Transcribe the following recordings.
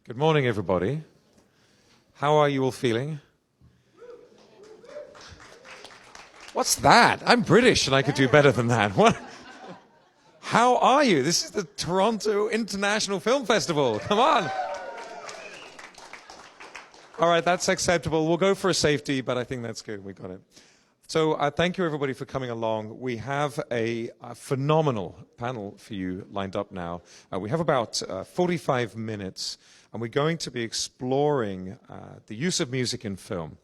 Good morning, everybody. How are you all feeling? What's that? I'm British and I could do better than that. What? How are you? This is the Toronto International Film Festival. Come on. All right, that's acceptable. We'll go for a safety, but I think that's good. We got it. So thank you, everybody, for coming along. We have a phenomenal panel for you lined up now. We have about 45 minutes, and we're going to be exploring the use of music in film.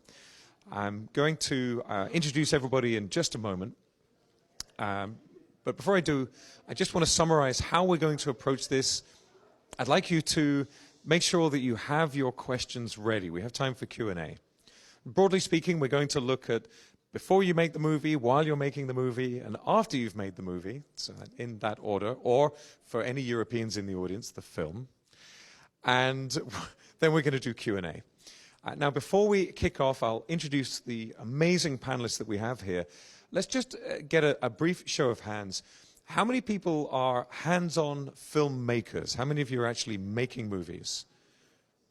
I'm going to introduce everybody in just a moment. But before I do, I just want to summarize how we're going to approach this. I'd like you to make sure that you have your questions ready. We have time for Q&A. Broadly speaking, we're going to look at before you make the movie, while you're making the movie, and after you've made the movie, so in that order, or for any Europeans in the audience, the film. And then we're going to do Q&A. Now, before we kick off, I'll introduce the amazing panelists that we have here. Let's just get a brief show of hands. How many people are hands-on filmmakers? How many of you are actually making movies?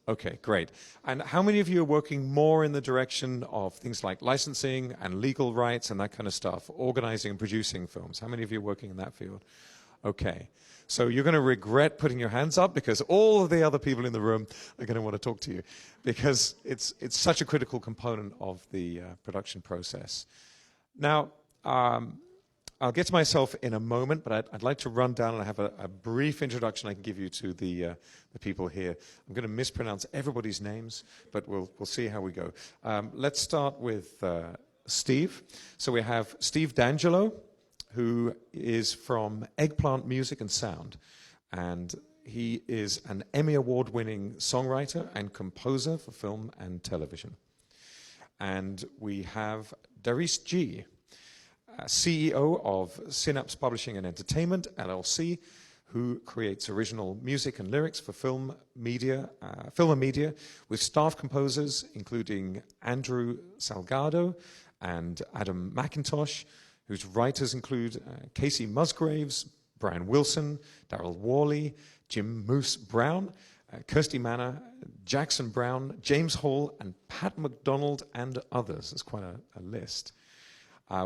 Okay, great. And how many of you are working more in the direction of things like licensing and legal rights and that kind of stuff, organizing and producing films? How many of you are working in that field? Okay. So you're going to regret putting your hands up because all of the other people in the room are going to want to talk to you because it's such a critical component of the production process. Now, I'll get to myself in a moment, but I'd like to run down and I have a brief introduction I can give you to the people here. I'm going to mispronounce everybody's names, but we'll see how we go. Let's start with Steve. So we have Steve Deangelo, who is from Eggplant Music and Sound, and he is an Emmy Award-winning songwriter and composer for film and television. And we have Darice G, CEO of Synapse Publishing and Entertainment, LLC, who creates original music and lyrics for film and media, with staff composers including Andrew Salgado and Adam McIntosh, whose writers include Casey Musgraves, Brian Wilson, Daryl Worley, Jim Moose Brown, Kirsty Manor, Jackson Brown, James Hall, and Pat McDonald, and others. It's quite a list.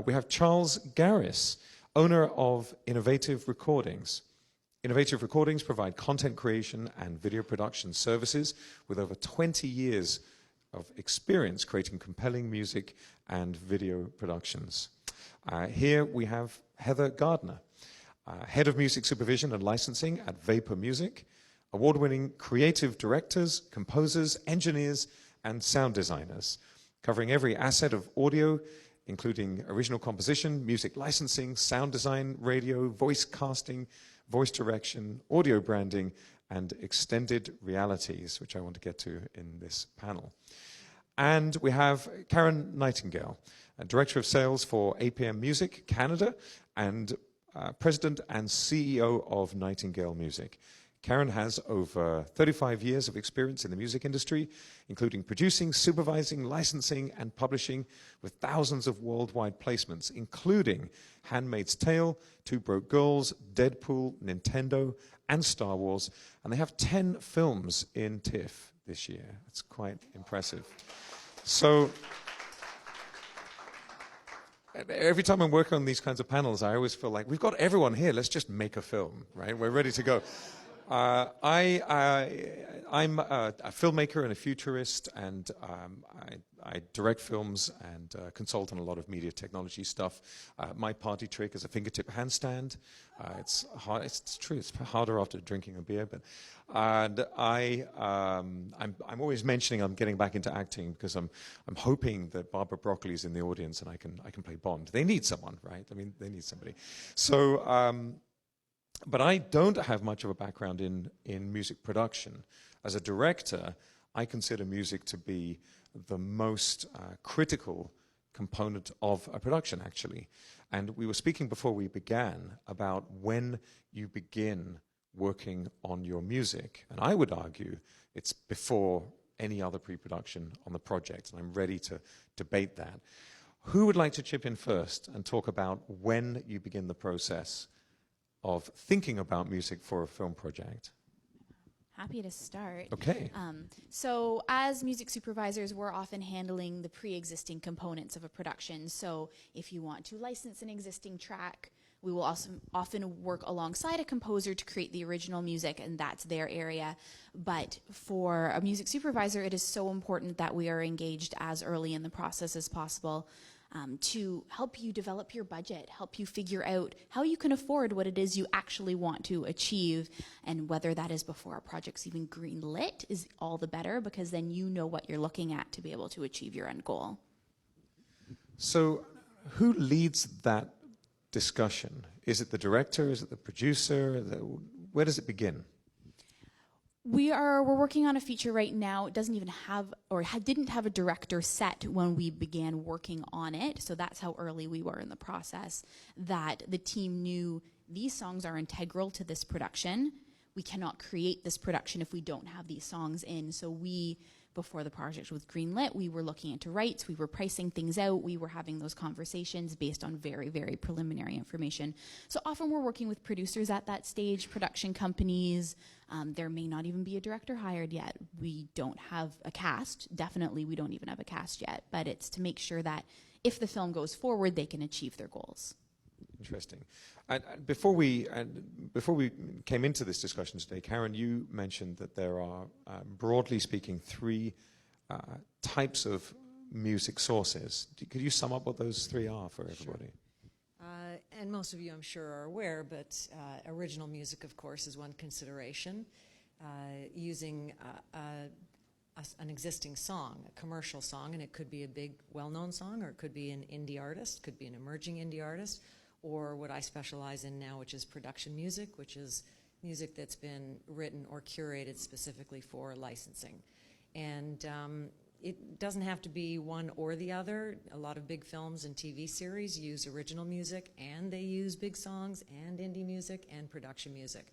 We have Charles Garris, owner of Innovative Recordings. Innovative Recordings provide content creation and video production services with over 20 years of experience creating compelling music and video productions. Here we have Heather Gardner, head of music supervision and licensing at Vapor Music, award-winning creative directors, composers, engineers, and sound designers, covering every asset of audio, including original composition, music licensing, sound design, radio, voice casting, voice direction, audio branding, and extended realities, which I want to get to in this panel. And we have Caron Nightingale, Director of Sales for APM Music Canada and President and CEO of Nightingale Music. Caron has over 35 years of experience in the music industry, including producing, supervising, licensing, and publishing with thousands of worldwide placements, including Handmaid's Tale, Two Broke Girls, Deadpool, Nintendo, and Star Wars. And they have 10 films in TIFF this year. It's quite impressive. So every time I'm working on these kinds of panels, I always feel like we've got everyone here. Let's just make a film, right? We're ready to go. I'm a filmmaker and a futurist, and I direct films and consult on a lot of media technology stuff. My party trick is a fingertip handstand. It's hard. It's true. It's harder after drinking a beer, but and I'm always mentioning I'm getting back into acting because I'm hoping that Barbara Broccoli's in the audience and I can play Bond. They need someone, right? I mean, they need somebody. So. But I don't have much of a background in music production. As a director, I consider music to be the most critical component of a production, actually. And we were speaking before we began about when you begin working on your music. And I would argue it's before any other pre-production on the project, and I'm ready to debate that. Who would like to chip in first and talk about when you begin the process of thinking about music for a film project? Happy to start. Okay. So as music supervisors, we're often handling the pre-existing components of a production. So if you want to license an existing track, we will also often work alongside a composer to create the original music, and that's their area. But for a music supervisor, it is so important that we are engaged as early in the process as possible, to help you develop your budget, help you figure out how you can afford what it is you actually want to achieve, and whether that is before a project's even green-lit is all the better, because then you know what you're looking at to be able to achieve your end goal. So who leads that discussion? Is it the director? Is it the producer? Where does it begin? We're working on a feature right now. It doesn't even have, or didn't have a director set when we began working on it. So that's how early we were in the process, that the team knew these songs are integral to this production. We cannot create this production if we don't have these songs in. So we, before the project was greenlit, we were looking into rights, we were pricing things out, we were having those conversations based on very, very preliminary information. So often we're working with producers at that stage, production companies. There may not even be a director hired yet. We don't have a cast. Definitely we don't even have a cast yet, but it's to make sure that if the film goes forward, they can achieve their goals. Interesting. Before we came into this discussion today, Caron, you mentioned that there are, broadly speaking, three types of music sources. Could you sum up what those three are for everybody? Sure. And most of you, I'm sure, are aware, but original music, of course, is one consideration. Using an existing song, a commercial song, and it could be a big, well-known song, or it could be an indie artist, could be an emerging indie artist, or what I specialize in now, which is production music, which is music that's been written or curated specifically for licensing. And it doesn't have to be one or the other. A lot of big films and TV series use original music, and they use big songs and indie music and production music.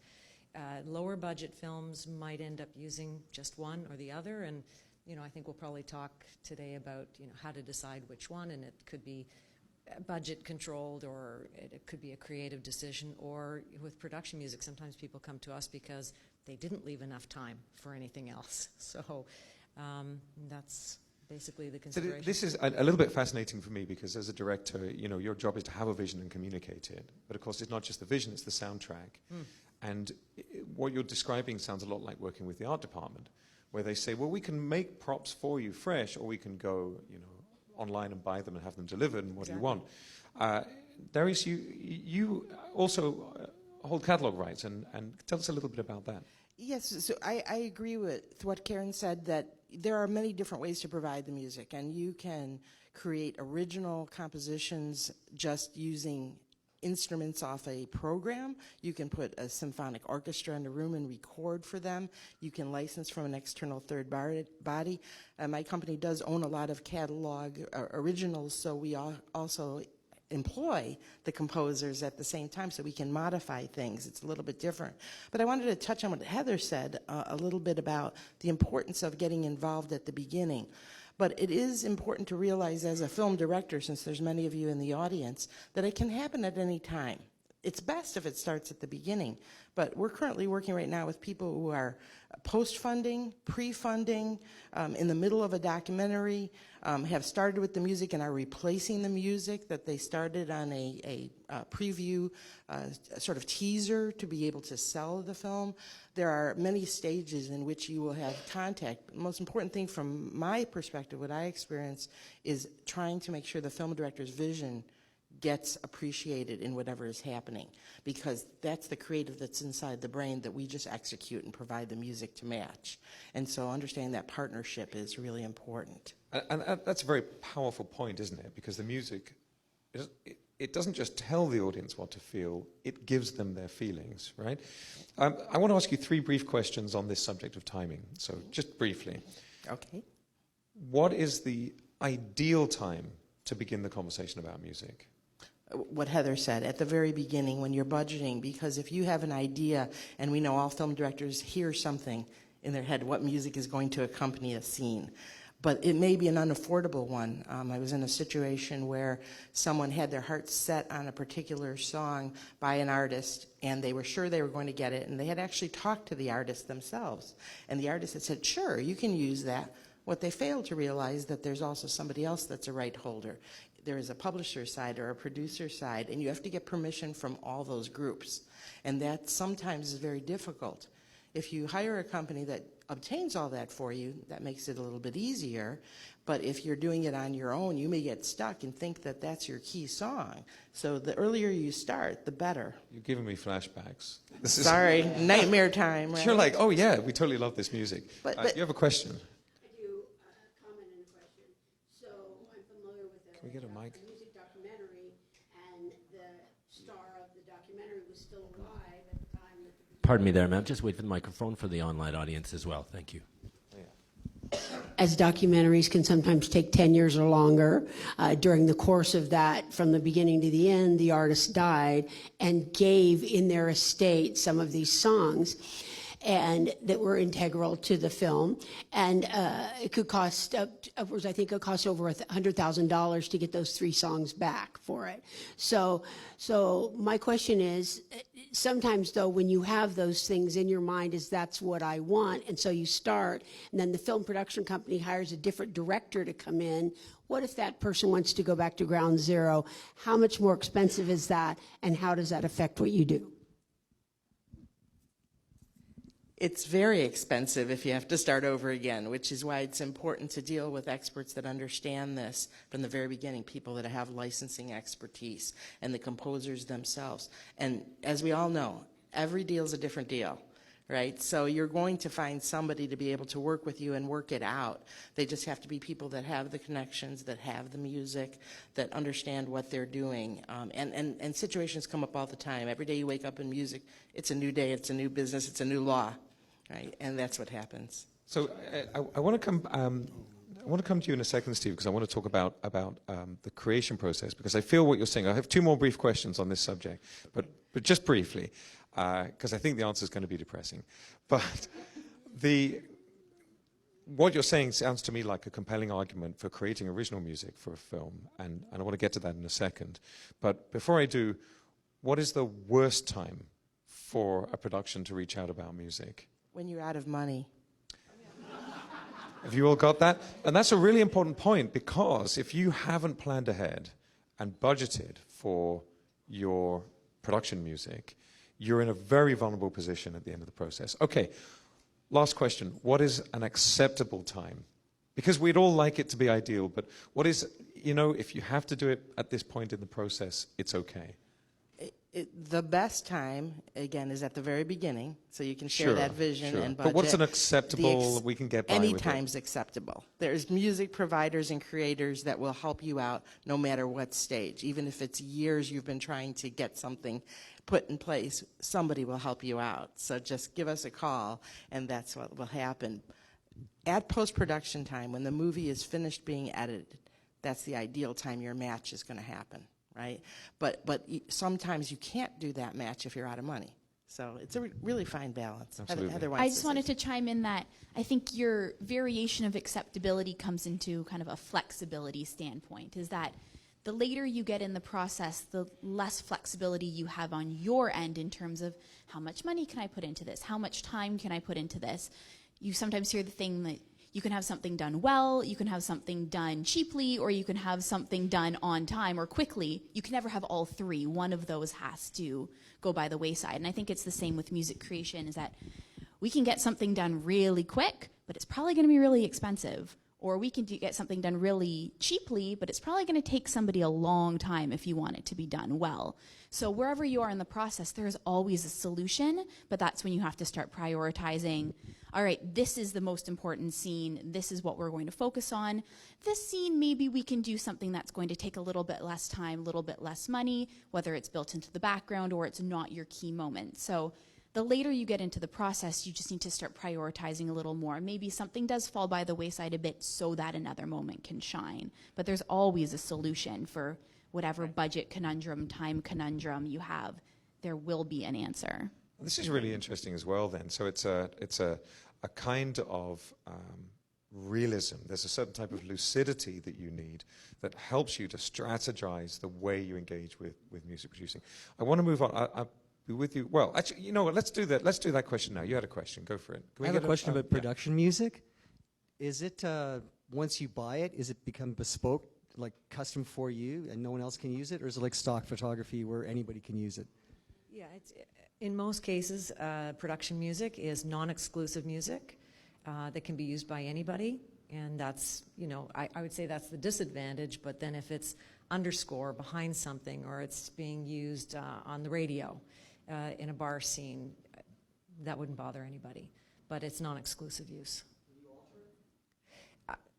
Lower budget films might end up using just one or the other, and I think we'll probably talk today about how to decide which one, and it could be budget controlled, or it could be a creative decision. Or with production music, sometimes people come to us because they didn't leave enough time for anything else. So that's basically the consideration. So this is a little bit fascinating for me, because as a director, your job is to have a vision and communicate it. But of course, it's not just the vision, it's the soundtrack. And what you're describing sounds a lot like working with the art department, where they say, well, we can make props for you fresh, or we can go, online and buy them and have them delivered, and what do you want? Darice, you also hold catalog rights, and tell us a little bit about that. Yes, so I agree with what Caron said, that there are many different ways to provide the music, and you can create original compositions just using instruments off a program. You can put a symphonic orchestra in a room and record for them. You can license from an external third body. My company does own a lot of catalog originals, so we also employ the composers at the same time, so we can modify things. It's a little bit different. But I wanted to touch on what Heather said a little bit about the importance of getting involved at the beginning. But it is important to realize, as a film director, since there's many of you in the audience, that it can happen at any time. It's best if it starts at the beginning, but we're currently working right now with people who are post-funding, pre-funding, in the middle of a documentary, have started with the music and are replacing the music that they started on a preview, sort of teaser to be able to sell the film. There are many stages in which you will have contact. The most important thing from my perspective, what I experience, is trying to make sure the film director's vision gets appreciated in whatever is happening, because that's the creative that's inside the brain that we just execute and provide the music to match. And so understanding that partnership is really important. And that's a very powerful point, isn't it? Because the music, it doesn't just tell the audience what to feel, it gives them their feelings, right? I want to ask you three brief questions on this subject of timing. So just briefly. Okay. What is the ideal time to begin the conversation about music? What Heather said at the very beginning, when you're budgeting, because if you have an idea, and we know all film directors hear something in their head, what music is going to accompany a scene. but it may be an unaffordable one. I was in a situation where someone had their heart set on a particular song by an artist, and they were sure they were going to get it, and they had actually talked to the artist themselves. And the artist had said, sure, you can use that. What they failed to realize that there's also somebody else that's a right holder. There is a publisher side or a producer side, and you have to get permission from all those groups. And that sometimes is very difficult. If you hire a company that obtains all that for you, that makes it a little bit easier. But if you're doing it on your own, you may get stuck and think that that's your key song. So the earlier you start, the better. You're giving me flashbacks. Sorry, nightmare time, right? You're like, oh yeah, we totally love this music. But you have a question? I do comment and a question. So I'm familiar with Can we get a mic? music documentary, and the star of the documentary was still alive at the time that the Pardon me there, ma'am. Just wait for the microphone for the online audience as well. Thank you. as documentaries can sometimes take 10 years or longer. During the course of that, from the beginning to the end, the artist died and gave in their estate some of these songs and that were integral to the film. And it could cost upwards, I think it cost over $100,000 to get those 3 songs back for it. So my question is, sometimes though, when you have those things in your mind is that's what I want, and so you start, and then the film production company hires a different director to come in. What if that person wants to go back to ground zero? How much more expensive is that, and how does that affect what you do? It's very expensive if you have to start over again, which is why it's important to deal with experts that understand this from the very beginning, people that have licensing expertise, and the composers themselves. And as we all know, every deal is a different deal, right? So you're going to find somebody to be able to work with you and work it out. They just have to be people that have the connections, that have the music, that understand what they're doing. And situations come up all the time. Every day you wake up in music, it's a new day, it's a new business, it's a new law. Right, and that's what happens. So I want to come. I want to come to you in a second, Steve, because I want to talk about the creation process. Because I feel what you're saying. I have 2 more brief questions on this subject, but just briefly, because I think the answer is going to be depressing. But what you're saying sounds to me like a compelling argument for creating original music for a film, and I want to get to that in a second. But before I do, what is the worst time for a production to reach out about music? When you're out of money. Have you all got that? And that's a really important point, because if you haven't planned ahead and budgeted for your production music, you're in a very vulnerable position at the end of the process. Okay, last question. What is an acceptable time? Because we'd all like it to be ideal, but what is, if you have to do it at this point in the process, it's okay. The best time, again, is at the very beginning, so you can share that vision and budget. But what's an acceptable, we can get by with it? Any time's acceptable. There's music providers and creators that will help you out no matter what stage. Even if it's years you've been trying to get something put in place, somebody will help you out. So just give us a call, and that's what will happen. At post-production time, when the movie is finished being edited, that's the ideal time your match is going to happen. Right, but sometimes you can't do that match if you're out of money. So it's a really fine balance. Absolutely. I just wanted to chime in that I think your variation of acceptability comes into kind of a flexibility standpoint, is that the later you get in the process, the less flexibility you have on your end in terms of how much money can I put into this? How much time can I put into this? You sometimes hear the thing that you can have something done well, you can have something done cheaply, or you can have something done on time or quickly. You can never have all 3. One of those has to go by the wayside. And I think it's the same with music creation, is that we can get something done really quick, but it's probably going to be really expensive. Or we can get something done really cheaply, but it's probably going to take somebody a long time if you want it to be done well. So wherever you are in the process, there's always a solution, but that's when you have to start prioritizing. All right, this is the most important scene. This is what we're going to focus on. This scene, maybe we can do something that's going to take a little bit less time, a little bit less money, whether it's built into the background or it's not your key moment. So the later you get into the process, you just need to start prioritizing a little more. Maybe something does fall by the wayside a bit so that another moment can shine. But there's always a solution for whatever budget conundrum, time conundrum you have. There will be an answer. This is really interesting as well then. So it's a kind of realism. There's a certain type of lucidity that you need that helps you to strategize the way you engage with music producing. I want to move on. I'll be with you. Well, actually, you know what? Let's do that. Let's do that question now. You had a question. Go for it. I have a question about production music. Is it, once you buy it, is it become bespoke, like custom for you, and no one else can use it? Or is it like stock photography where anybody can use it? Yeah, in most cases, production music is non-exclusive music that can be used by anybody. And that's, you know, I would say that's the disadvantage. But then if it's underscore behind something, or it's being used on the radio in a bar scene, that wouldn't bother anybody. But it's non-exclusive use.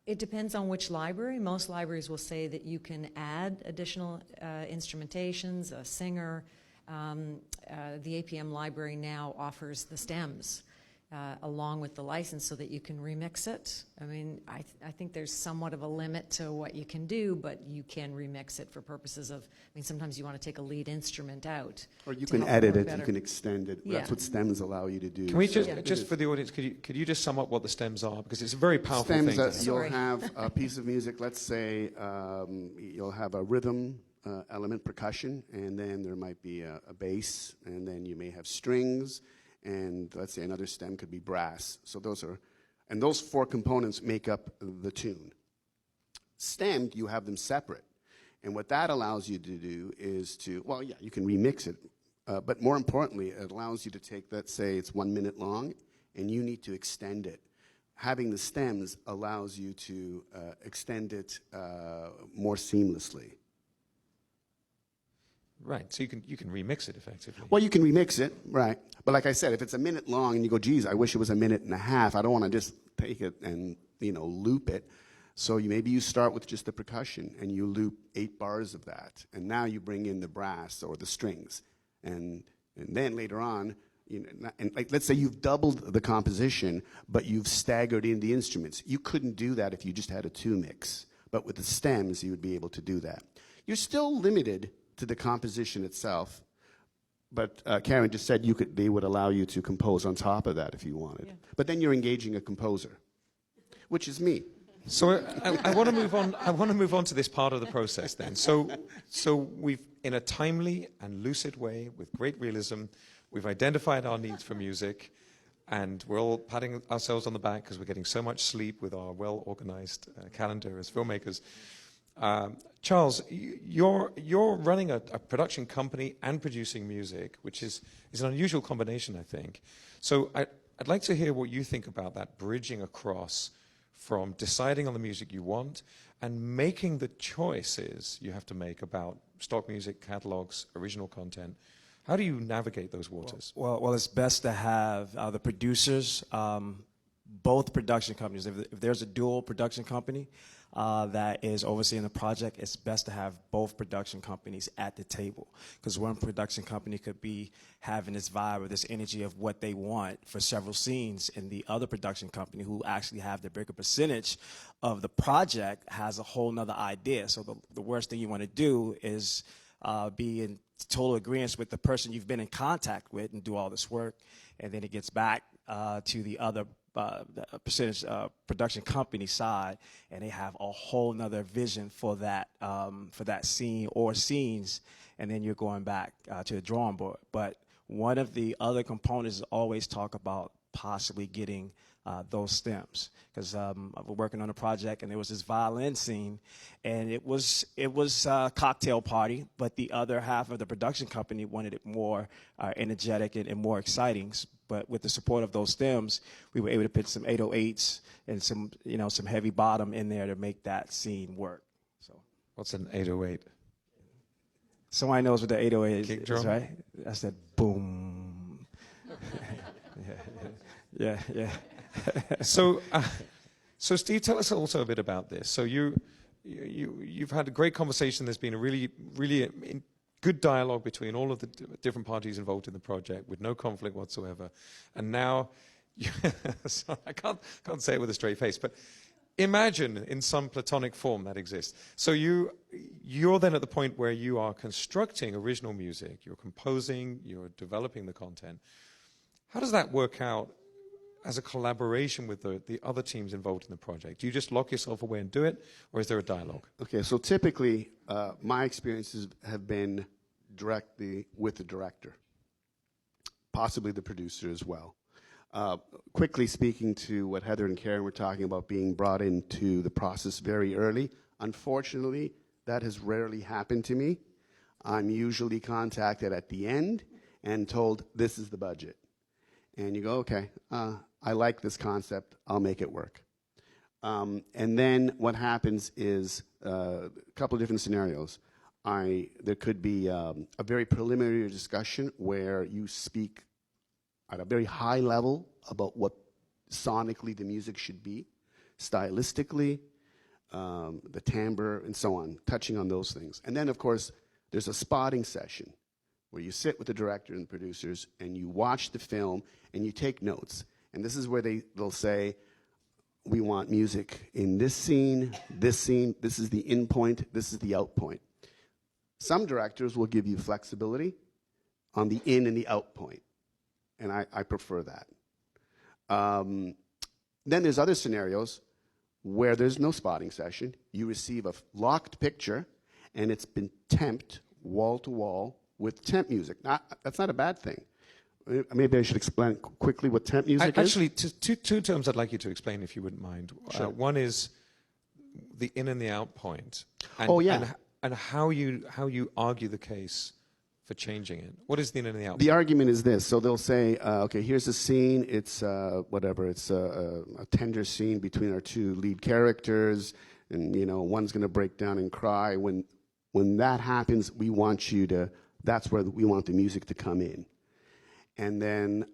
It depends on which library. Most libraries will say that you can add additional instrumentations, a singer. The APM library now offers the stems along with the license so that you can remix it. I mean, I think there's somewhat of a limit to what you can do, but you can remix it for purposes of, I mean, sometimes you want to take a lead instrument out. Or you can edit it, you can extend it. Yeah. That's what stems allow you to do. Can we just for the audience, could you just sum up what the stems are? Because it's a very powerful thing. Stems, you'll have a piece of music, let's say you'll have a rhythm element, percussion, and then there might be a bass, and then you may have strings, and let's say another stem could be brass. So those four components make up the tune. Stemmed, you have them separate. And what that allows you to do is to, well, yeah, you can remix it, but more importantly, it allows you to take, let's say it's 1 minute long, and you need to extend it. Having the stems allows you to extend it more seamlessly. Right, so you can remix it effectively. Well, you can remix it, right. But like I said, if it's a minute long and you go, geez, I wish it was a minute and a half, I don't want to just take it and, you know, loop it. So maybe you start with just the percussion and you loop 8 bars of that. And now you bring in the brass or the strings. And then later on, you know, and like, let's say you've doubled the composition, but you've staggered in the instruments. You couldn't do that if you just had a 2 mix. But with the stems, you would be able to do that. You're still limited to the composition itself, but Caron just said they would allow you to compose on top of that if you wanted. Yeah. But then you're engaging a composer, which is me. So I want to move on. I want to move on to this part of the process then. So we've, in a timely and lucid way, with great realism, we've identified our needs for music, and we're all patting ourselves on the back because we're getting so much sleep with our well-organized calendar as filmmakers. Charles, you're running a production company and producing music, which is an unusual combination, I think. So I'd like to hear what you think about that bridging across from deciding on the music you want and making the choices you have to make about stock music, catalogs, original content. How do you navigate those waters? Well, it's best to have the producers, both production companies. If there's a dual production company that is overseeing the project, it's best to have both production companies at the table. Because one production company could be having this vibe or this energy of what they want for several scenes, and the other production company, who actually have the bigger percentage of the project, has a whole nother idea. So the worst thing you want to do is be in total agreement with the person you've been in contact with and do all this work, and then it gets back to the other percentage production company side, and they have a whole nother vision for that scene or scenes, and then you're going back to the drawing board. But one of the other components is always talk about possibly getting those stems, because I was working on a project and there was this violin scene, and it was a cocktail party, but the other half of the production company wanted it more energetic and more exciting. But with the support of those stems, we were able to put some 808s and some heavy bottom in there to make that scene work. So, what's an 808? Somebody knows what the 808 Kick is, drum? right? That's that boom. yeah. So Steve, tell us also a bit about this. So you've had a great conversation. There's been a really good dialogue between all of the different parties involved in the project with no conflict whatsoever. And now, so I can't say it with a straight face, but imagine in some platonic form that exists. So you're then at the point where you are constructing original music, you're composing, you're developing the content. How does that work out as a collaboration with the other teams involved in the project? Do you just lock yourself away and do it, or is there a dialogue? Okay, so typically, my experiences have been directly with the director, possibly the producer as well. Quickly speaking to what Heather and Karen were talking about, being brought into the process very early, unfortunately, that has rarely happened to me. I'm usually contacted at the end and told, this is the budget. And you go, okay, I like this concept, I'll make it work. And then what happens is a couple of different scenarios. There could be a very preliminary discussion where you speak at a very high level about what sonically the music should be, stylistically, the timbre, and so on, touching on those things. And then, of course, there's a spotting session where you sit with the director and the producers and you watch the film and you take notes. And this is where they'll say, we want music in this scene, this is the in point, this is the out point. Some directors will give you flexibility on the in and the out point, and I prefer that. Then there's other scenarios where there's no spotting session. You receive a locked picture, and it's been temped wall to wall with temp music. That's not a bad thing. Maybe I should explain quickly what temp music is. Actually, two terms I'd like you to explain, if you wouldn't mind. Sure. One is the in and the out point. And, Oh, yeah. And how you argue the case for changing it. What is the in and the out? The argument is this. So they'll say, okay, here's a scene. It's whatever. It's a tender scene between our two lead characters, and one's going to break down and cry. When that happens, we want you to. That's where we want the music to come in. And then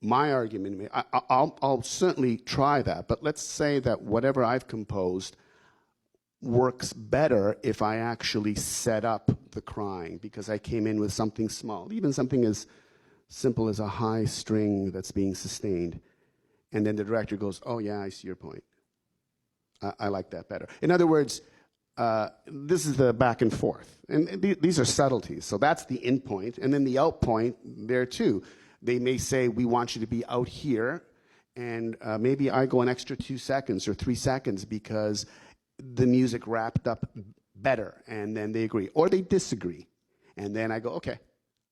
my argument, I'll certainly try that. But let's say that whatever I've composed works better if I actually set up the crying, because I came in with something small, even something as simple as a high string that's being sustained. And then the director goes, oh yeah, I see your point. I like that better. In other words, this is the back and forth. And these are subtleties. So that's the in point. And then the out point there too. They may say, we want you to be out here. And maybe I go an extra 2 seconds or 3 seconds because the music wrapped up better, and then they agree, or they disagree, and then I go, okay,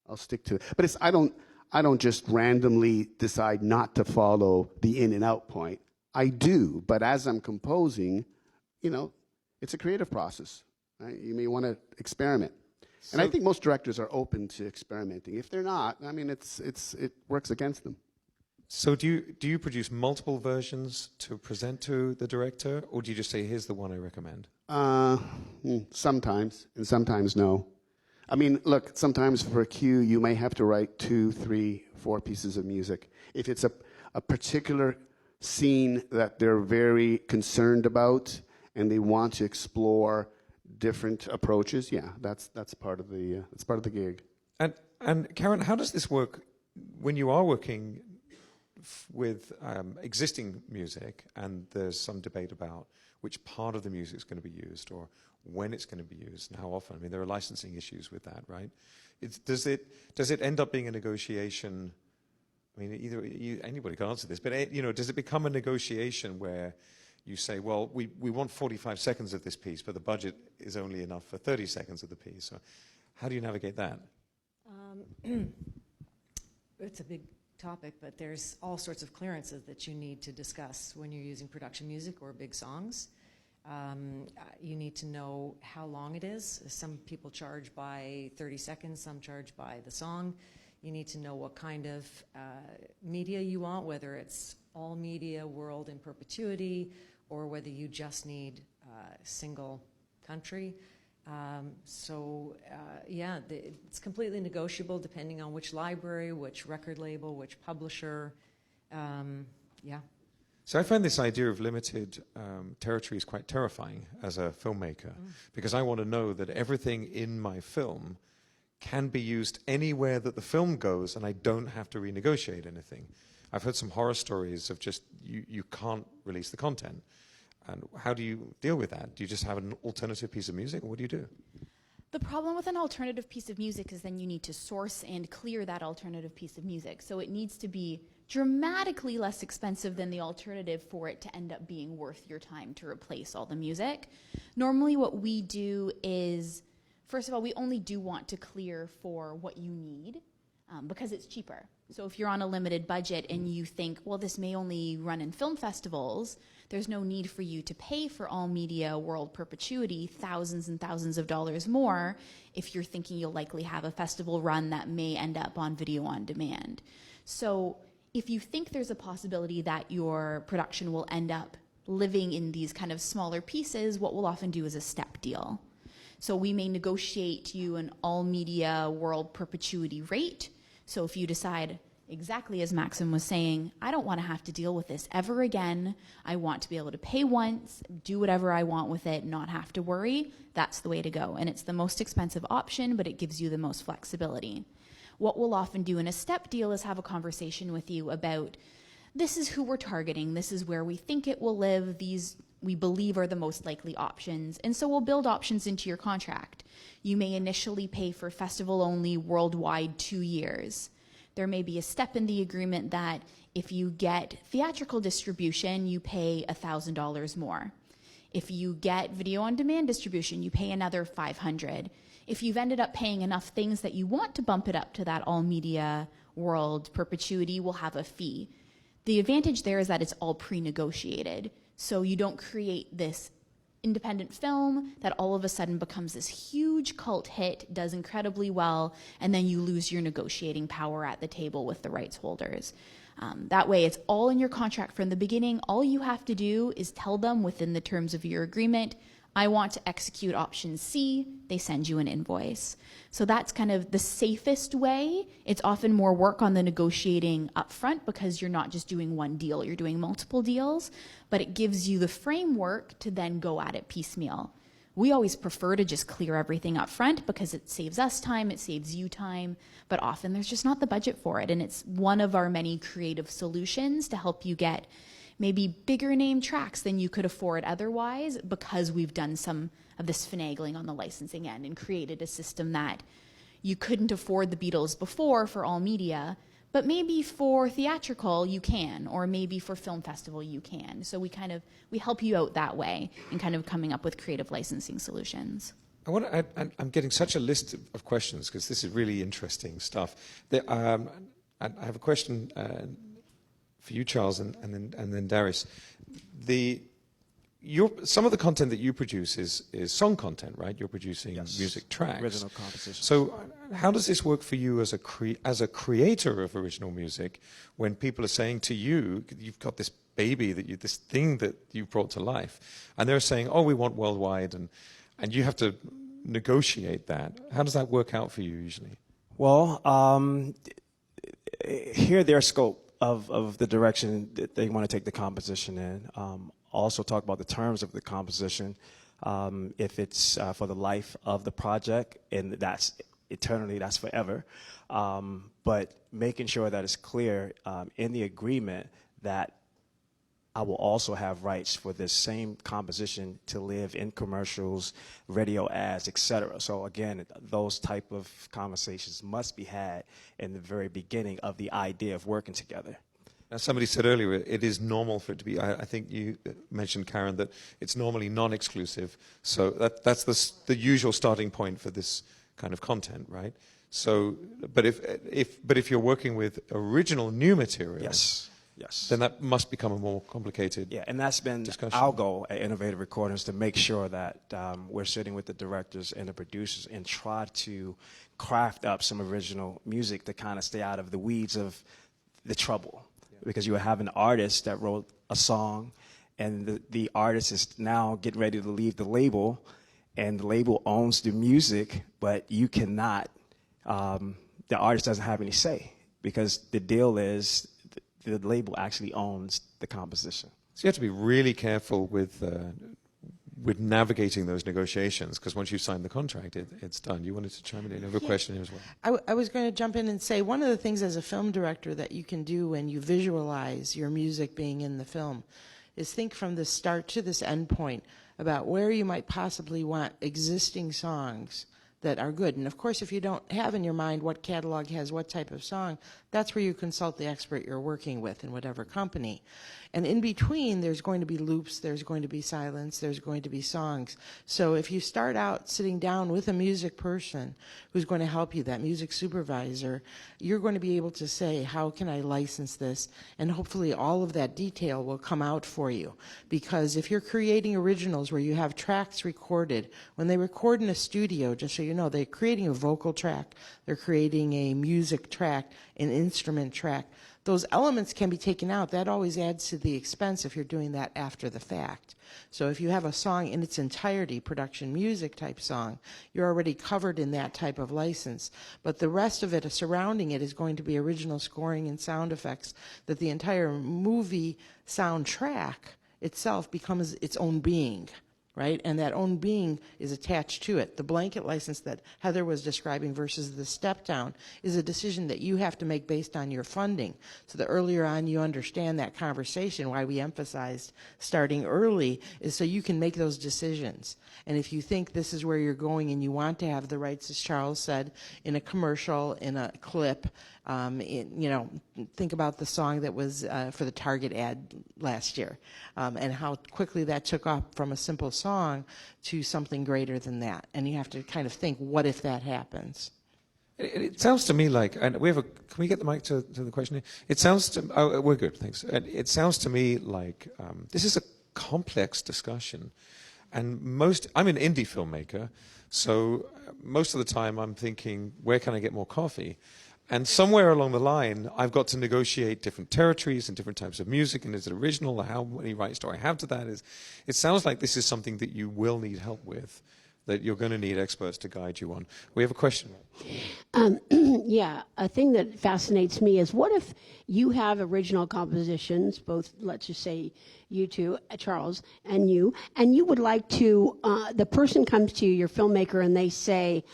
I'll stick to it. But I don't just randomly decide not to follow the in and out point. I do, but as I'm composing, it's a creative process. Right? You may want to experiment, and I think most directors are open to experimenting. If they're not, it works against them. So do you produce multiple versions to present to the director, or do you just say, here's the one I recommend? Sometimes, and sometimes no. Look, sometimes for a cue, you may have to write 2, 3, 4 pieces of music. If it's a particular scene that they're very concerned about and they want to explore different approaches, yeah, that's part of the gig. And Caron, how does this work when you are working with existing music, and there's some debate about which part of the music is going to be used, or when it's going to be used, and how often? There are licensing issues with that, right? Does it end up being a negotiation? Anybody can answer this, but does it become a negotiation where you say, well, we want 45 seconds of this piece, but the budget is only enough for 30 seconds of the piece? So how do you navigate that? It's a big topic, but there's all sorts of clearances that you need to discuss when you're using production music or big songs. You need to know how long it is. Some people charge by 30 seconds, some charge by the song. You need to know what kind of media you want, whether it's all media, world in perpetuity, or whether you just need single country. It's completely negotiable depending on which library, which record label, which publisher. So I find this idea of limited territory is quite terrifying as a filmmaker, because I want to know that everything in my film can be used anywhere that the film goes, and I don't have to renegotiate anything. I've heard some horror stories of just you can't release the content. And how do you deal with that? Do you just have an alternative piece of music, or what do you do? The problem with an alternative piece of music is then you need to source and clear that alternative piece of music. So it needs to be dramatically less expensive than the alternative for it to end up being worth your time to replace all the music. Normally what we do is, first of all, we only do want to clear for what you need because it's cheaper. So if you're on a limited budget and you think, well, this may only run in film festivals, there's no need for you to pay for all media world perpetuity thousands and thousands of dollars more if you're thinking you'll likely have a festival run that may end up on video on demand. So if you think there's a possibility that your production will end up living in these kind of smaller pieces, what we'll often do is a step deal. So we may negotiate you an all media world perpetuity rate. So if you decide, exactly as Maxim was saying, I don't want to have to deal with this ever again. I want to be able to pay once, do whatever I want with it, not have to worry. That's the way to go. And it's the most expensive option, but it gives you the most flexibility. What we'll often do in a step deal is have a conversation with you about, this is who we're targeting, this is where we think it will live, these we believe are the most likely options. And so we'll build options into your contract. You may initially pay for festival only worldwide 2 years. There may be a step in the agreement that if you get theatrical distribution, you pay $1,000 more. If you get video on demand distribution, you pay another $500. If you've ended up paying enough things that you want to bump it up to that all media world perpetuity, we'll have a fee. The advantage there is that it's all pre-negotiated. So you don't create this independent film that all of a sudden becomes this huge cult hit, does incredibly well, and then you lose your negotiating power at the table with the rights holders. That way it's all in your contract from the beginning. All you have to do is tell them within the terms of your agreement, I want to execute option C, they send you an invoice. So that's kind of the safest way. It's often more work on the negotiating upfront because you're not just doing one deal, you're doing multiple deals, but it gives you the framework to then go at it piecemeal. We always prefer to just clear everything up front because it saves us time, it saves you time, but often there's just not the budget for it. And it's one of our many creative solutions to help you get maybe bigger name tracks than you could afford otherwise because we've done some of this finagling on the licensing end and created a system that you couldn't afford the Beatles before for all media, but maybe for theatrical you can, or maybe for film festival you can. So we help you out that way in kind of coming up with creative licensing solutions. I'm getting such a list of questions because this is really interesting stuff. I have a question for you, Charles, and then Darice. Some of the content that you produce is song content, right? You're producing music tracks, original composition. So, how does this work for you as a creator of original music when people are saying to you, you've got this baby this thing that you brought to life, and they're saying, oh, we want worldwide, and you have to negotiate that. How does that work out for you usually? Well, hear their scope of the direction that they want to take the composition in. Also talk about the terms of the composition, if it's for the life of the project, and that's eternally, that's forever. But making sure that it's clear in the agreement that I will also have rights for this same composition to live in commercials, radio ads, etc. So again, those type of conversations must be had in the very beginning of the idea of working together. Now, somebody said earlier, it is normal for it to be, I think you mentioned, Caron, that it's normally non-exclusive. So that's the usual starting point for this kind of content, right? So, but if you're working with original new material, yes, then that must become a more complicated Yeah, and that's been discussion. our goal at Innovative Recordings, to make sure that we're sitting with the directors and the producers and try to craft up some original music to kind of stay out of the weeds of the trouble. Because you have an artist that wrote a song, and the artist is now getting ready to leave the label, and the label owns the music, but you cannot, the artist doesn't have any say, because the deal is the label actually owns the composition. So you have to be really careful with navigating those negotiations, because once you sign the contract, it's done. You wanted to chime in. You have a question here as well. I was going to jump in and say, one of the things as a film director that you can do when you visualize your music being in the film is think from the start to this end point about where you might possibly want existing songs that are good. And of course, if you don't have in your mind what catalog has what type of song, that's where you consult the expert you're working with in whatever company. And in between, there's going to be loops, there's going to be silence, there's going to be songs. So if you start out sitting down with a music person who's going to help you, that music supervisor, you're going to be able to say, how can I license this? And hopefully all of that detail will come out for you. Because if you're creating originals where you have tracks recorded, when they record in a studio, just so you know, they're creating a vocal track, they're creating a music track, an instrument track. Those elements can be taken out. That always adds to the expense if you're doing that after the fact. So if you have a song in its entirety, production music type song, you're already covered in that type of license. But the rest of it, surrounding it, is going to be original scoring and sound effects, that the entire movie soundtrack itself becomes its own being. Right? And that own being is attached to it. The blanket license that Heather was describing versus the step down is a decision that you have to make based on your funding. So the earlier on you understand that conversation, why we emphasized starting early, is so you can make those decisions. And if you think this is where you're going and you want to have the rights, as Charles said, in a commercial, in a clip, think about the song that was for the Target ad last year, and how quickly that took off from a simple song to something greater than that. And you have to kind of think, what if that happens? It sounds to me like, and can we get the mic to the question? It sounds to, we're good, thanks. It sounds to me like this is a complex discussion. And I'm an indie filmmaker, so most of the time I'm thinking, where can I get more coffee? And somewhere along the line, I've got to negotiate different territories and different types of music, and is it original, how many rights do I have to that? It sounds like this is something that you will need help with, that you're going to need experts to guide you on. We have a question. Yeah, a thing that fascinates me is, what if you have original compositions, both, let's just say you two, Charles, and you would like to, the person comes to you, your filmmaker, and they say,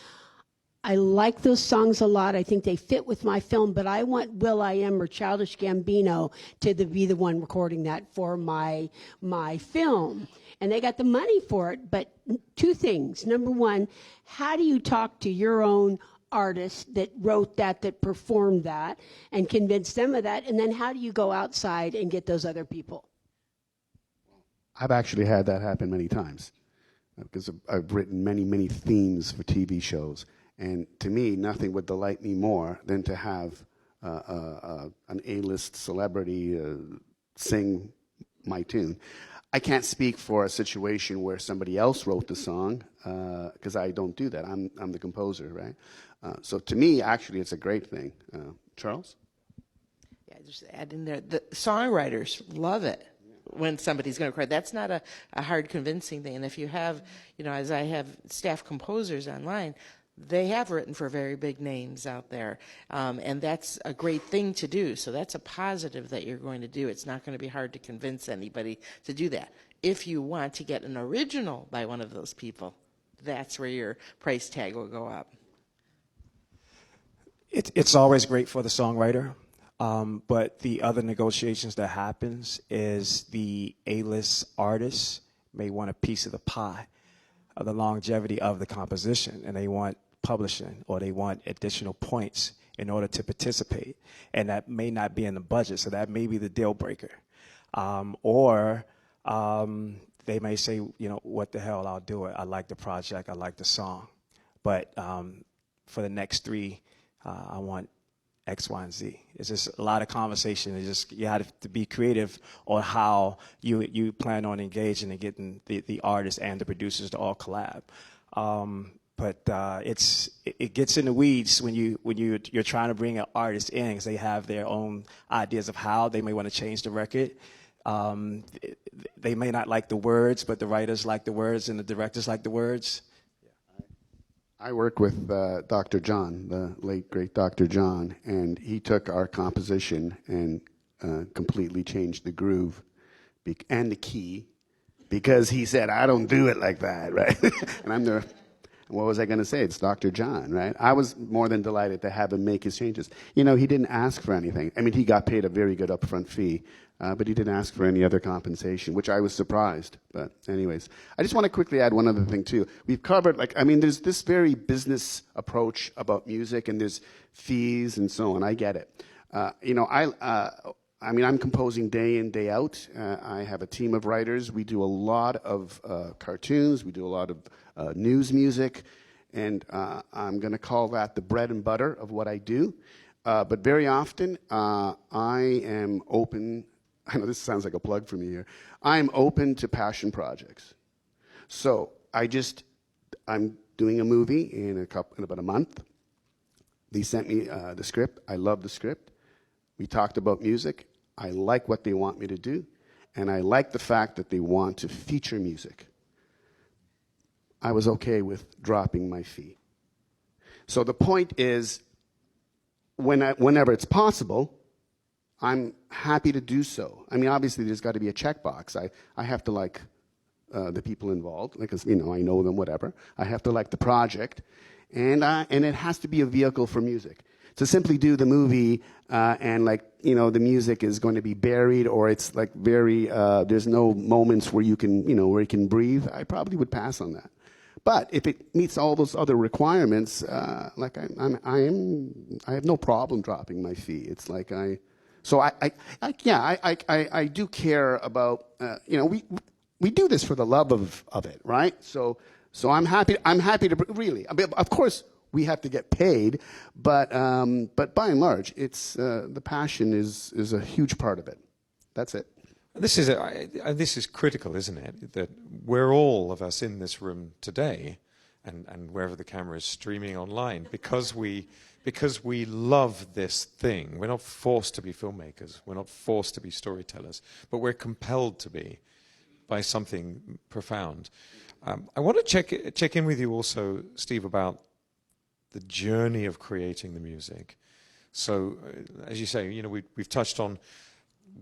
I like those songs a lot. I think they fit with my film, but I want will.i.am or Childish Gambino to be the one recording that for my film. And they got the money for it, but two things. Number one, how do you talk to your own artist that wrote that performed that, and convince them of that? And then how do you go outside and get those other people? I've actually had that happen many times, because I've written many, many themes for TV shows. And to me, nothing would delight me more than to have an A-list celebrity sing my tune. I can't speak for a situation where somebody else wrote the song, because I don't do that. I'm the composer, right? So to me, actually, it's a great thing. Charles? Yeah, just add in there, the songwriters love it when somebody's going to record. That's not a hard convincing thing. And if you have, as I have staff composers online, they have written for very big names out there, and that's a great thing to do. So that's a positive that you're going to do. It's not going to be hard to convince anybody to do that. If you want to get an original by one of those people, that's where your price tag will go up. It's always great for the songwriter, but the other negotiations that happens is the A-list artists may want a piece of the pie of the longevity of the composition, and they want publishing, or they want additional points in order to participate, and that may not be in the budget, so that may be the deal breaker. Or they may say, what the hell, I'll do it. I like the project, I like the song, but for the next three, I want X, Y, and Z. It's just a lot of conversation. It's just, you have to be creative on how you plan on engaging and getting the artists and the producers to all collab. But it gets in the weeds when you're trying to bring an artist in, because they have their own ideas of how they may want to change the record. They may not like the words, but the writers like the words and the directors like the words. I work with Dr. John, the late, great Dr. John, and he took our composition and completely changed the groove and the key, because he said, I don't do it like that, right? And I'm what was I going to say? It's Dr. John, right? I was more than delighted to have him make his changes. You know, he didn't ask for anything. I mean, he got paid a very good upfront fee, but he didn't ask for any other compensation, which I was surprised. But anyways, I just want to quickly add one other thing, too. We've covered, like, I mean, there's this very business approach about music, and there's fees and so on. I get it. You know, I mean, I'm composing day in, day out. I have a team of writers. We do a lot of cartoons. We do a lot of news music. And I'm going to call that the bread and butter of what I do. But very often, I am open. I know this sounds like a plug for me here. I'm open to passion projects. So I'm doing a movie in about a month. They sent me the script. I love the script. We talked about music. I like what they want me to do, and I like the fact that they want to feature music. I was okay with dropping my fee. So the point is, whenever it's possible, I'm happy to do so. I mean, obviously, there's got to be a checkbox. I have to like the people involved, because, you know, I know them, whatever. I have to like the project, and it has to be a vehicle for music. To simply do the movie and, like, you know, the music is going to be buried, or it's like very there's no moments where you can, you know, where you can breathe, I probably would pass on that. But if it meets all those other requirements, like I have no problem dropping my fee. It's like I do care about, you know, we do this for the love of it, right? So I'm happy to really. I mean, of course, we have to get paid, but by and large, it's the passion is a huge part of it. That's it. This is critical, isn't it? That we're all of us in this room today, and wherever the camera is streaming online, because we love this thing. We're not forced to be filmmakers. We're not forced to be storytellers, but we're compelled to be by something profound. I want to check in with you also, Steve, about the journey of creating the music. So, as you say, you know, we've touched on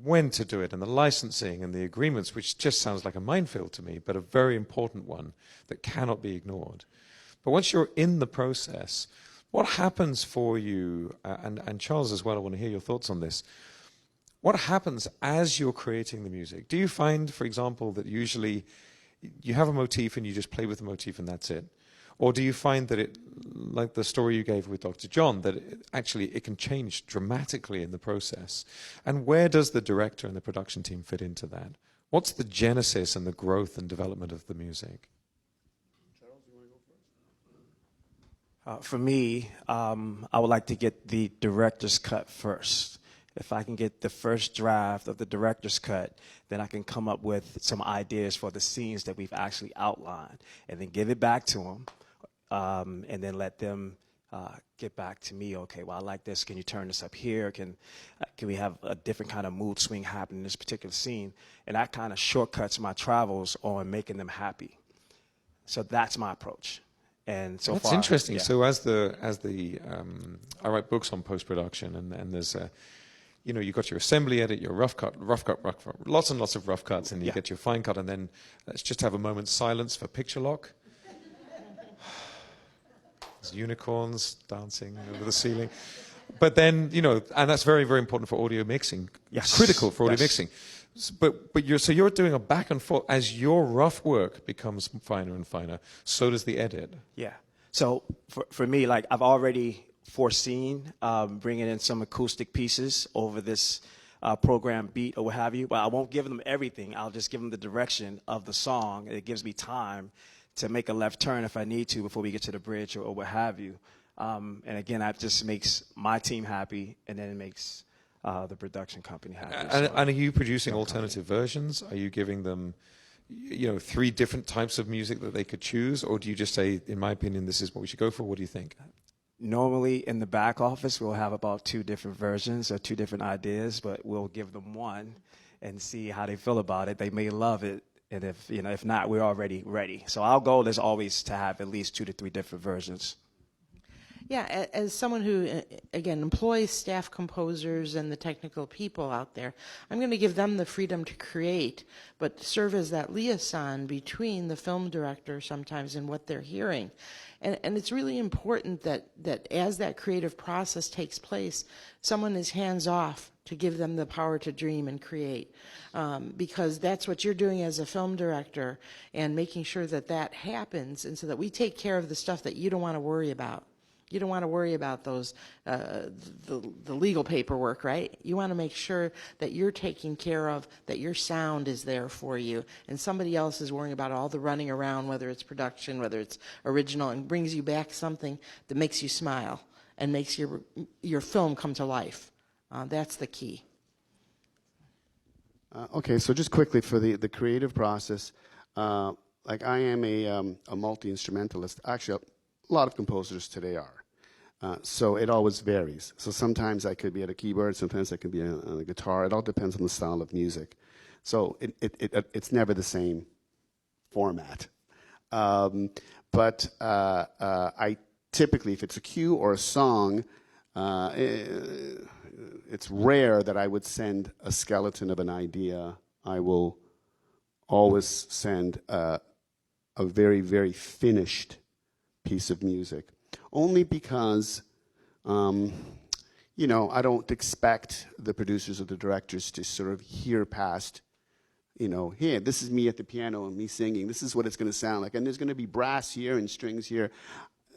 when to do it and the licensing and the agreements, which just sounds like a minefield to me, but a very important one that cannot be ignored. But once you're in the process, what happens for you, and Charles as well, I want to hear your thoughts on this, what happens as you're creating the music? Do you find, for example, that usually you have a motif and you just play with the motif and that's it? Or do you find that it, like the story you gave with Dr. John, that it can change dramatically in the process? And where does the director and the production team fit into that? What's the genesis and the growth and development of the music? Charles, you want to go first? For me, I would like to get the director's cut first. If I can get the first draft of the director's cut, then I can come up with some ideas for the scenes that we've actually outlined, and then give it back to them. And then let them get back to me. Okay, well, I like this. Can you turn this up here? Can we have a different kind of mood swing happen in this particular scene? And that kind of shortcuts my travels on making them happy. So that's my approach. And so that's far, interesting. Yeah. So I write books on post-production, and there's you know, you've got your assembly edit, your rough cut, lots and lots of rough cuts, and you get your fine cut, and then let's just have a moment's silence for picture lock. There's unicorns dancing over the ceiling. But then, you know, and that's very, very important for audio mixing. Yes. Critical for audio mixing. But you're doing a back and forth. As your rough work becomes finer and finer, so does the edit. Yeah. So for me, like, I've already foreseen bringing in some acoustic pieces over this program beat or what have you. But I won't give them everything. I'll just give them the direction of the song. It gives me time to make a left turn if I need to before we get to the bridge or what have you. And again, that just makes my team happy, and then it makes the production company happy. And are you producing alternative versions? Are you giving them, you know, 3 different types of music that they could choose? Or do you just say, in my opinion, this is what we should go for? What do you think? Normally in the back office, we'll have about 2 different versions or 2 different ideas, but we'll give them one and see how they feel about it. They may love it. And if not, we're already ready. So our goal is always to have at least 2 to 3 different versions. Yeah, as someone who, again, employs staff composers and the technical people out there, I'm going to give them the freedom to create, but serve as that liaison between the film director sometimes and what they're hearing. And it's really important that as that creative process takes place, someone is hands-off to give them the power to dream and create. Because that's what you're doing as a film director, and making sure that that happens, and so that we take care of the stuff that you don't want to worry about. You don't want to worry about those, the legal paperwork, right? You want to make sure that you're taking care of, that your sound is there for you, and somebody else is worrying about all the running around, whether it's production, whether it's original, and brings you back something that makes you smile and makes your film come to life. That's the key. Okay, so just quickly for the creative process, like I am a multi-instrumentalist. Actually, a lot of composers today are. So it always varies. So sometimes I could be at a keyboard, sometimes I could be on a guitar. It all depends on the style of music. So it's never the same format. But I typically, if it's a cue or a song, it's rare that I would send a skeleton of an idea. I will always send a very, very finished piece of music. Only because, you know, I don't expect the producers or the directors to sort of hear past, you know, here, this is me at the piano and me singing. This is what it's going to sound like. And there's going to be brass here and strings here.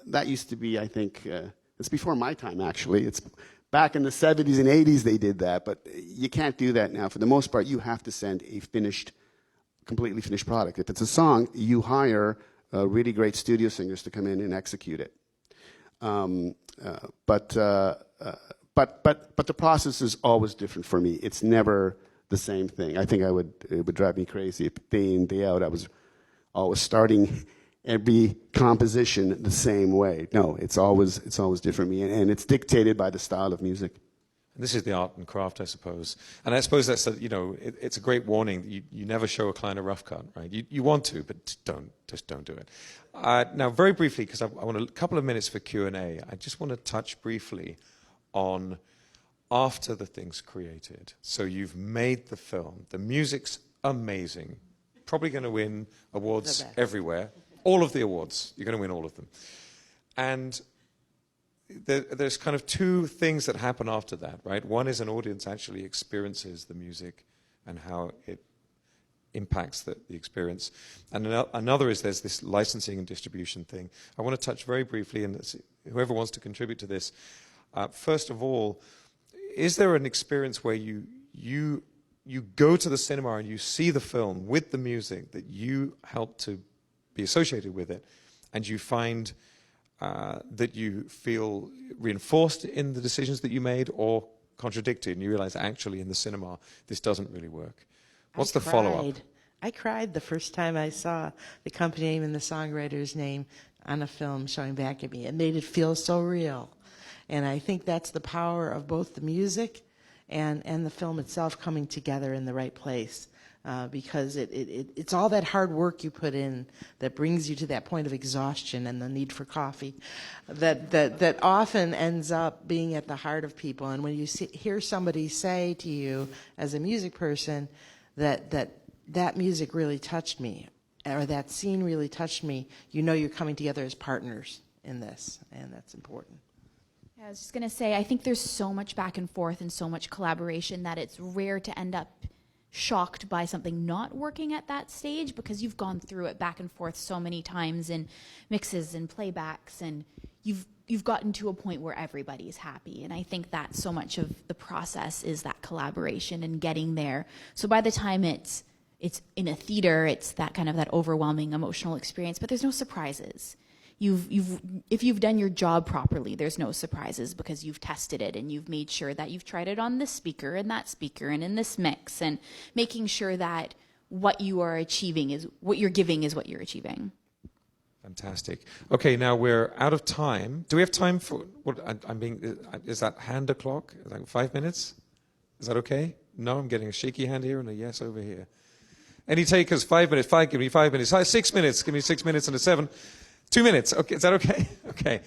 That used to be, I think, it's before my time, actually. It's back in the 70s and 80s they did that. But you can't do that now. For the most part, you have to send a finished, completely finished product. If it's a song, you hire really great studio singers to come in and execute it. But the process is always different for me. It's never the same thing. I think it would drive me crazy if day in, day out I was always starting every composition the same way. No, it's always different for me, and it's dictated by the style of music. And this is the art and craft, I suppose. And I suppose that's it's a great warning. You never show a client a rough cut, right? You want to, but just don't do it. Now, very briefly, because I want a couple of minutes for Q&A, I just want to touch briefly on after the thing's created. So you've made the film. The music's amazing. Probably going to win awards everywhere. All of the awards. You're going to win all of them. And there's kind of two things that happen after that, right? One is an audience actually experiences the music and how it impacts the experience. And another is there's this licensing and distribution thing. I want to touch very briefly, and whoever wants to contribute to this, first of all, is there an experience where you go to the cinema and you see the film with the music that you help to be associated with it, and you find that you feel reinforced in the decisions that you made or contradicted, and you realize actually in the cinema this doesn't really work? What's the follow-up? I cried the first time I saw the company name and the songwriter's name on a film showing back at me. It made it feel so real. And I think that's the power of both the music and the film itself coming together in the right place. Because it's all that hard work you put in that brings you to that point of exhaustion and the need for coffee that often ends up being at the heart of people. And when you hear somebody say to you as a music person that music really touched me, or that scene really touched me, you know you're coming together as partners in this, and that's important. I was just going to say, I think there's so much back and forth and so much collaboration that it's rare to end up shocked by something not working at that stage, because you've gone through it back and forth so many times in mixes and playbacks, and you've gotten to a point where everybody's happy. And I think that so much of the process is that collaboration and getting there. So by the time it's in a theater, it's that kind of that overwhelming emotional experience, but there's no surprises. If you've done your job properly, there's no surprises, because you've tested it and you've made sure that you've tried it on this speaker and that speaker and in this mix, and making sure that what you are achieving is what you're giving is what you're achieving. Fantastic. Okay, now we're out of time. Do we have time for what is that hand o'clock? Is that 5 minutes? Is that okay? No, I'm getting a shaky hand here and a yes over here. Any takers? 5 minutes. Give me 5 minutes. 6 minutes. Give me 6 minutes and a 7. 2 minutes. Okay, is that okay? Okay.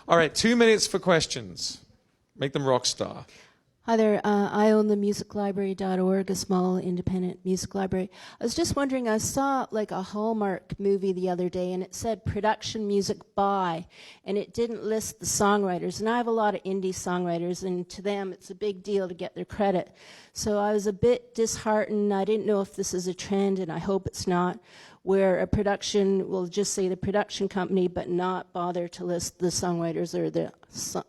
All right, 2 minutes for questions. Make them rock star. Hi there. I own the musiclibrary.org, a small independent music library. I was just wondering, I saw like a Hallmark movie the other day, and it said production music by, and it didn't list the songwriters. And I have a lot of indie songwriters, and to them it's a big deal to get their credit. So I was a bit disheartened. I didn't know if this is a trend, and I hope it's not, where a production will just say the production company but not bother to list the songwriters or the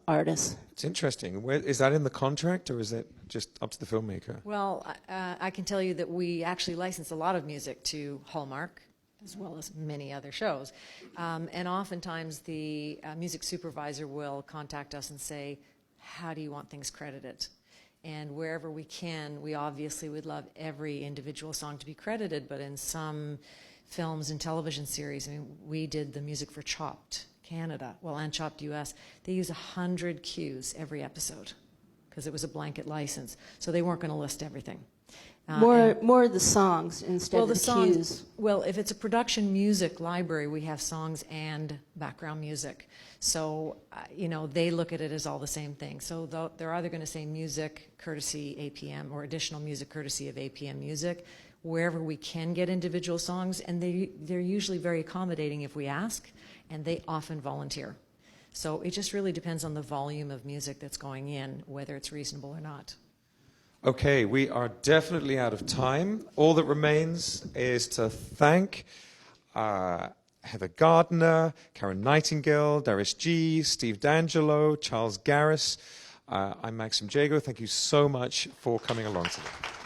artists. It's interesting. Is that in the contract, or is it just up to the filmmaker? Well, I can tell you that we actually license a lot of music to Hallmark, as well as many other shows. And oftentimes the music supervisor will contact us and say, how do you want things credited? And wherever we can, we obviously would love every individual song to be credited, but in some films and television series, I mean, we did the music for Chopped Canada, and Chopped US, they use 100 cues every episode because it was a blanket license. So they weren't going to list everything. More of the songs instead of the songs, cues. Well, if it's a production music library, we have songs and background music. So, they look at it as all the same thing. So they're either going to say music courtesy APM or additional music courtesy of APM Music, wherever we can get individual songs, and they're usually very accommodating if we ask, and they often volunteer. So it just really depends on the volume of music that's going in, whether it's reasonable or not. Okay, we are definitely out of time. All that remains is to thank Heather Gardner, Caron Nightingale, Darice G, Steve Deangelo, Charles Garris. I'm Maxim Jago. Thank you so much for coming along today.